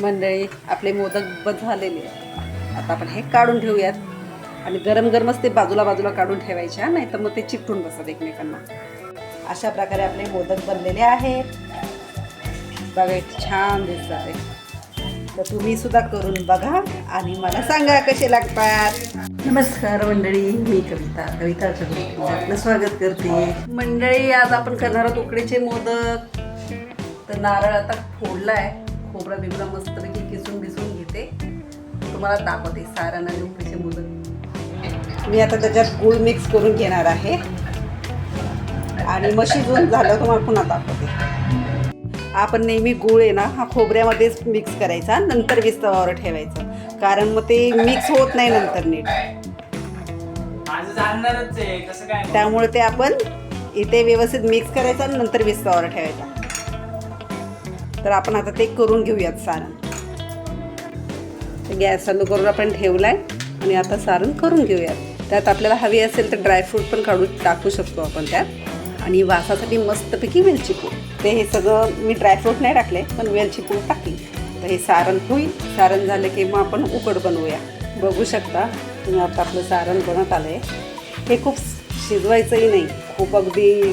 मंडळी आपले मोदक बंद झालेले आहेत. आता आपण हे काढून ठेवूयात आणि गरम गरमच ते बाजूला बाजूला काढून ठेवायच्या, नाही तर मग ते चिकटून बसतात एकमेकांना. अशा प्रकारे आपले मोदक बनलेले आहेत. बघा छान दिसतात आहे. तर तुम्ही सुद्धा करून बघा आणि मला सांगा कसे लागतात. नमस्कार मंडळी, मी कविताच्या ग्रुपमध्ये आपलं स्वागत करते. मंडळी आज आपण करणार आहोत उकडीचे मोदक. तर नारळ आता फोडलाय, खोबरा बिबरा मस्तपैकी किसून घेते. तुम्हाला दाखवते सारण आणि उकडीचे मोदक. मी आता त्याच्यात गूळ मिक्स करून घेणार आहे आणि मग शिजवून झालं तुम्हाला पुन्हा दाखवते. आपण नेहमी गूळ आहे ना हा खोबऱ्यामध्येच मिक्स करायचा, नंतर विस्तवावर ठेवायचं, कारण मग ते मिक्स होत नाही नंतर नीट. त्यामुळे ते आपण इथे व्यवस्थित मिक्स करायचं आणि नंतर विस्तवावर ठेवायचा. तर आपण आता ते करून घेऊयात सारण. गॅस चालू करून आपण ठेवलाय आणि आता सारण करून घेऊयात. त्यात आपल्याला हवी असेल तर ड्रायफ्रूट पण काढून टाकू शकतो आपण त्यात. आणि वासासाठी मस्तपैकी वेलची पूड. ते हे सगळं मी ड्रायफ्रूट नाही टाकले, पण वेलची पूड टाकली. तर हे सारण होईल. सारण झालं की मग आपण उकड बनवूया. बघू शकता तुम्ही आता आपलं सारण बनत आलं आहे. हे खूप शिजवायचंही नाही, खूप अगदी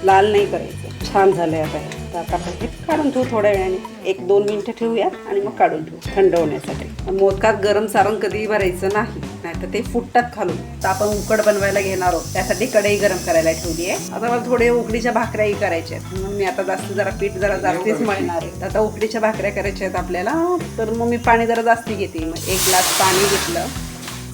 लाल नाही करायचं. छान झालं आहे आता हे. तर आता आपण हे काढून ठेवू थोड्या वेळाने, 1-2 मिनटं ठेवूयात आणि मग काढून ठेवू थंड होण्यासाठी. मोदकात गरम सारण कधीही भरायचं नाही, नाहीतर ते फुटतात खालून. तर आपण उकड बनवायला घेणार आहोत, त्यासाठी कढई गरम करायला ठेवली आहे. आता मला थोडे उकडीच्या भाकऱ्याही करायच्या आहेत, म्हणून मी आता जरा पीठ जास्तीच मळणार आहे. आता उकडीच्या भाकऱ्या करायच्या आहेत आपल्याला, तर मग मी पाणी जरा जास्ती घेते. मग 1 ग्लास पाणी घेतलं,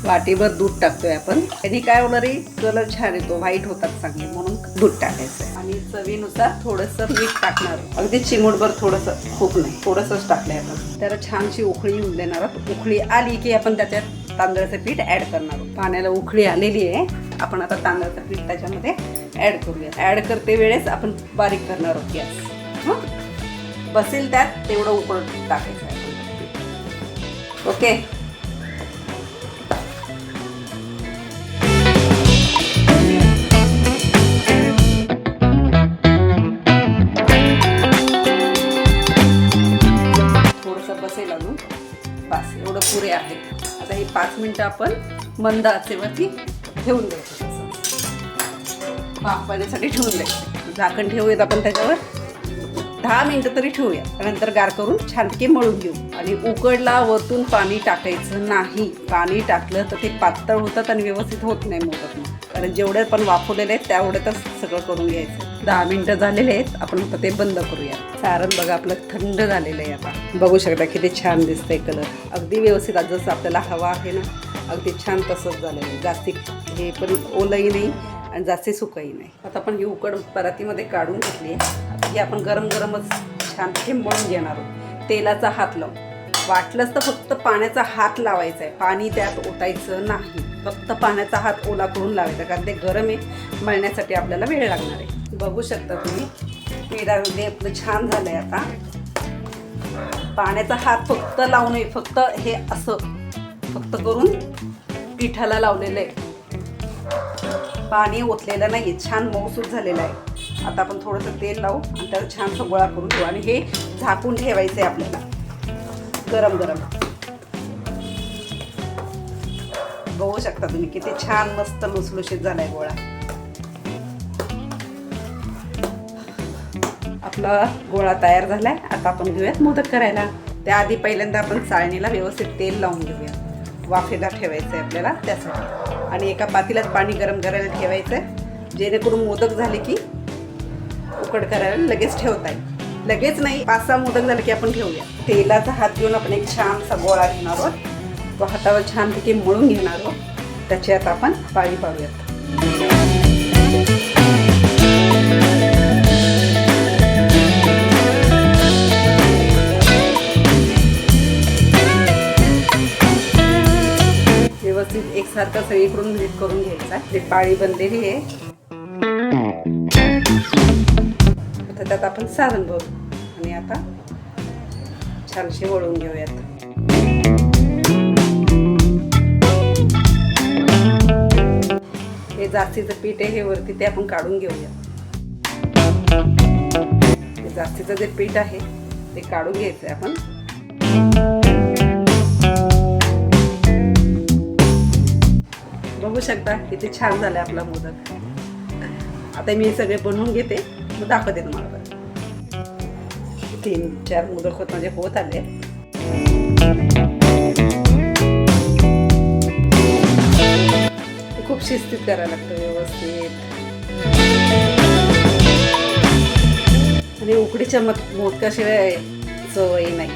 वाटीभर दूध टाकतोय आपण. आणि काय होणार आहे, कलर छान येतो, व्हाईट होतात चांगले, म्हणून दूध टाकायचं. आणि चवीनुसार थोडंसं मीठ टाकणार, अगदी चिमूटभर, थोडंसं, खूप नाही, थोडंसंच टाकलंय आपण. त्याला छानशी उकळी येऊन देणार आहोत. उकळी आली की आपण त्याच्यात तांदळाचं पीठ ऍड करणार आहोत. पाण्याला उकळी आलेली आहे, आपण आता तांदळाचं पीठ त्याच्यामध्ये ऍड करूया. ऍड करते वेळेस आपण बारीक करणार आहोत गॅस. बसेल त्यात तेवढं उकळून टाकायचं आहे. ओके. बसेल अजून, बस एवढं पुरे आहे. आता हे 5 मिनिटं आपण मंद आचेवरती ठेवून द्यायचं. भाप पाण्यासाठी ठेवून द्यायचं. झाकण ठेवूयात आपण त्याच्यावर 10 मिनिटं तरी ठेवूया. नंतर गार करून छानपैकी मळून घेऊ. आणि उकडला वरतून पाणी टाकायचं नाही. पाणी टाकलं तर ते पातळ होतात आणि व्यवस्थित होत नाही मोदक. कारण जेवढे पण वाफवलेले आहेत तेवढ्यातच सगळं करून घ्यायचं. 10 मिनिटं झालेले आहेत, आपण आता ते बंद करूया. सारण बघा आपलं थंड झालेलं आहे. आता बघू शकता किती छान दिसतंय. कलर अगदी व्यवस्थित जसं आपल्याला हवा आहे ना, अगदी छान तसंच झालेलं आहे. जास्ती हे पण ओलंही नाही आणि जास्ती सुकंही नाही. आता आपण ही उकड परातीमध्ये काढून घेतली आहे. आता ही आपण गरम गरमच छान मळून घेणार आहोत. तेलाचा हात लावून, वाटलंच तर फक्त पाण्याचा हात लावायचा आहे, पाणी त्यात ओतायचं नाही. फक्त पाण्याचा हात ओला करून लावायचा, कारण ते गरम आहे, मळण्यासाठी आपल्याला वेळ लागणार आहे. बघू शकता तुम्ही पिठामध्ये आपलं छान झालं आहे. आता पाण्याचा हात फक्त लावू नये, फक्त हे असं फक्त करून पिठाला लावलेलं आहे. पाणी ओतलेलं नाही, छान मऊसूत झालेलं आहे. आता आपण थोडंसं तेल लावू आणि त्याला छानसा गोळा करून घेऊ आणि हे झाकून ठेवायचं आहे आपल्याला गरम गरम. बघू शकता तुम्ही किती छान मस्त लुसलुशीत झालाय गोळा. आपला गोळा तयार झालाय. आता आपण घेऊयात मोदक करायला. त्याआधी पहिल्यांदा आपण चाळणीला व्यवस्थित तेल लावून घेऊया. वाफेला ठेवायचं आहे आपल्याला त्यासाठी. आणि एका पातेल्यात पाणी गरम करायला ठेवायचं आहे, जेणेकरून मोदक झाले की उकड करायला लगेच ठेवता येईल. लगेच नाही, 5-6 मोदक झाले की आपण ठेवूया. तेलाचा हात घेऊन आपण एक छानसा गोळा घेणार आहोत. तो हातावर छानपैकी मळून घेणार आहोत. त्याची आता आपण पाळी पाडूयात. व्यवस्थित एकसारखं सगळीकडून नीट करून घ्यायचा. ते पाळी बनलेली आहे. आता त्यात आपण सारण भरू आणि आता छानशी वळून घेऊयात. हे जास्तीचं पीठ आहे, हे वरती ते आपण काढून घेऊया. जास्तीचं जे पीठ आहे ते काढून घ्यायचं आहे आपण. बघू शकता किती छान झाले आपला मोदक. आता मी सगळे बनवून घेते, मग दाखवते तुम्हाला. 3-4 मोदक म्हणजे होत आले. खूप शिस्तीत करायला लागतं व्यवस्थित. आणि उकडीच्या मोदकाशिवाय चवही नाही.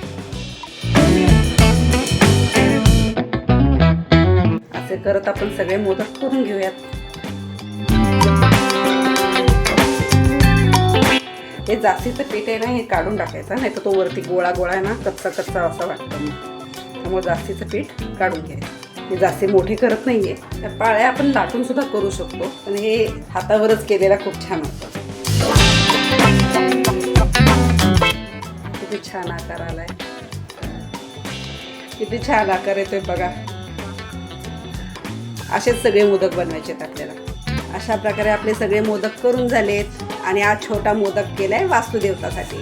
असे करत आपण सगळे मोदक करून घेऊयात. हे जास्तीचं पीठ आहे ना, हे काढून टाकायचं, नाही तर तो वरती गोळा गोळा आहे ना, कच्चा कच्चा असं वाटतं. त्यामुळे जास्तीचं पीठ काढून घ्यायचं. हे जास्ती मोठे करत नाहीये. त्या पाळ्या आपण लाटून सुद्धा करू शकतो, पण हे हातावरच केलेला खूप छान होतं. किती छान आकार आलाय, किती छान आकार येतोय बघा. असेच सगळे मोदक बनवायचे आहेत आपल्याला. अशा प्रकारे आपले सगळे मोदक करून झालेत. आणि आज छोटा मोदक केलाय वास्तुदेवतासाठी.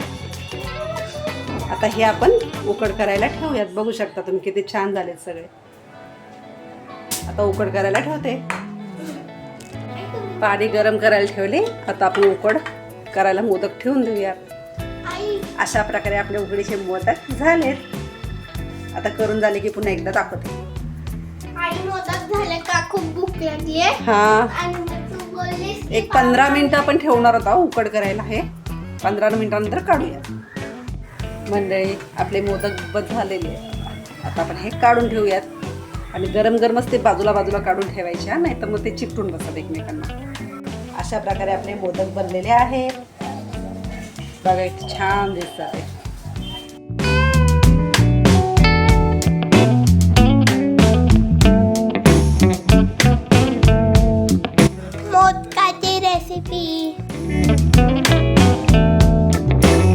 आता हे आपण उकड करायला ठेवूयात. बघू शकता तुम्ही किती छान झालेत सगळे. आता उकड करायला ठेवते. पाणी गरम करायला ठेवले. आता आपण उकड करायला मोदक ठेवून देऊयात. अशा प्रकारे आपले उकडीचे मोदक झालेत. आता करून झाले की पुन्हा एकदा दाखवते. मोदक झाले का? खूप भूक लागली आहे. हा, एक 15 मिनिटं आपण ठेवणार होता उकड करायला. हे 15 मिनिटांनंतर काढूया. मंडळी, आपले मोदक बस झालेले आहेत. आता आपण हे काढून ठेवूयात. आणि गरम गरमच ते बाजूला बाजूला काढून ठेवायचे, नाही तर मग ते चिकटून बसतात एकमेकांना. अशा प्रकारे आपले मोदक बनलेले आहेत. बघा किती छान दिसतात ते. मोदकाची रेसिपी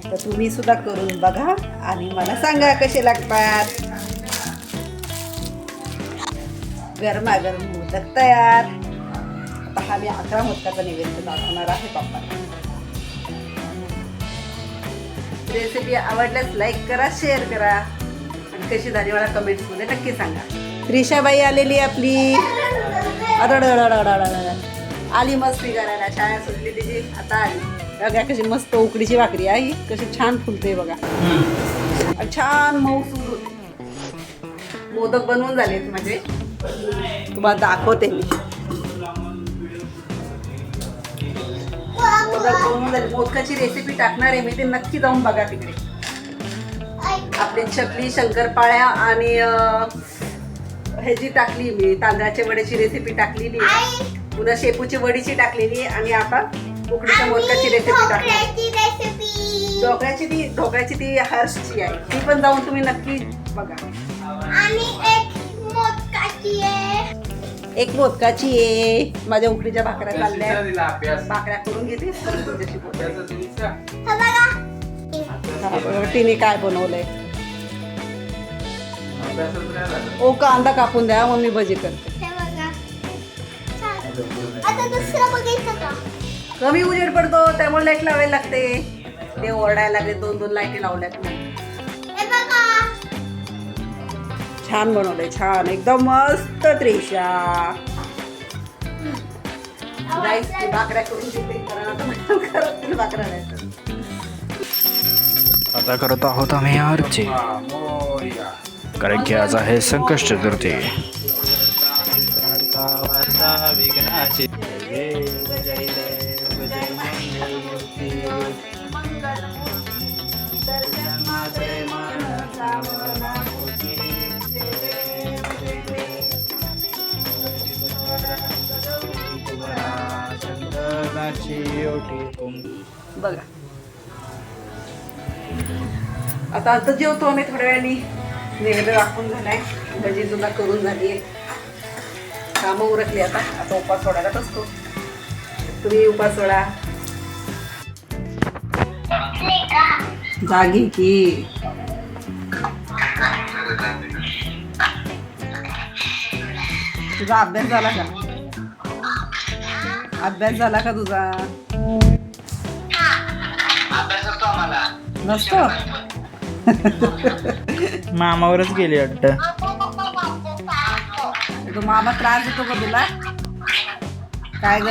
तर तुम्ही सुद्धा करून बघा आणि मला सांगा कसे लागतात. गरमागरम मोदक तयार. आता हा मी 11 मोदकाचा नैवेद्य दाखवणार आहे बाप्पाला. रेसिपी आवडल्यास लाईक करा, शेअर करा आणि कशी झाली मला कमेंट्समध्ये नक्की सांगा. त्रिशाबाई आलेली आपली. आली मस्ती करायला. शाळा सुटली तिची, आता आली. बघा कशी मस्त उकडीची भाकरी आहे. कशी छान फुलते बघा. छान मऊसूद होते. मोदक बनवून झालेत म्हणजे तुम्हाला दाखवते मी. मोदक बनवून झाले. मोदकाची रेसिपी टाकणार आहे मी, ते नक्की जाऊन बघा तिकडे. आपली चकली, शंकरपाळ्या आणि ह्याची टाकली मी, तांदळाच्या वड्याची रेसिपी टाकलेली, पुन्हा शेपूची वडीची टाकलेली आणि आता उकडीच्या मोदकाची रेसिपी टाकली. ढोकळ्याची ती हर्षची आहे, ती पण जाऊन तुम्ही नक्की बघा. आणि एक मोदकाची आहे. माझ्या उकडीच्या भाकऱ्या चालल्या. भाकऱ्या करून घेते. तिने काय बनवलंय? ओ, कांदा कापून द्या, मग मी भजी करते. आता दुसरं बघायचं का? कमी उजेड पडतो त्यामुळे लाईट लावायला लागते. ते ओरडायला लागले. 2-2 लाईटी लावल्यात. छान बनवलंय, छान एकदम मस्त. त्रिशा भाकऱ्या करून घेते. आता करत आहोत आम्ही आरती, कारण की आज आहे संकष्ट चतुर्थी. विघ्नाची बघा. आता जेवतो आम्ही थोड्या वेळाने. नैवेद्य दाखवून झालाय. भजी सुद्धा करून झाली आहे. कामं उरकली. आता उपास सोडायला बसतो. तुम्ही उपास सोडा. जागी की तुझा अभ्यास झाला का? अभ्यास झाला का तुझा? नसतो. मामावरच गेली वाटतं. तो मामा त्रास देतो का तुला? काय ग?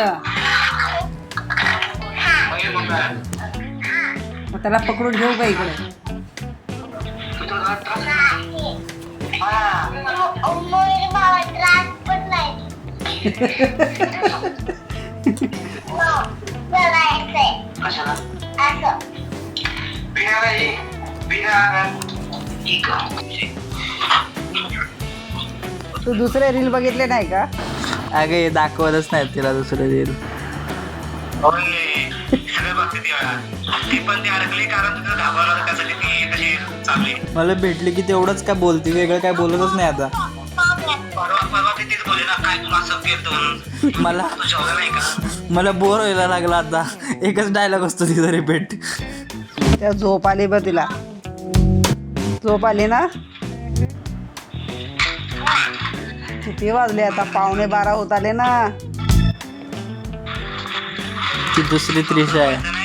मग त्याला पकडून घेऊ का इकडे? तू दुसरे रील बघितले नाही का? अगं हे दाखवतच नाही तिला दुसरं रील. मला भेटली की तेवढंच काय बोलते, वेगळं काय बोलतच नाही आता. मला बोर व्हायला लागला आता. एकच डायलॉग असतो तिचा रिपीट. त्या झोप आली बघ तिला. झोप आली ना? किती वाजले आता? 11:15 होत आले ना. ती दुसरी त्रिशा आहे.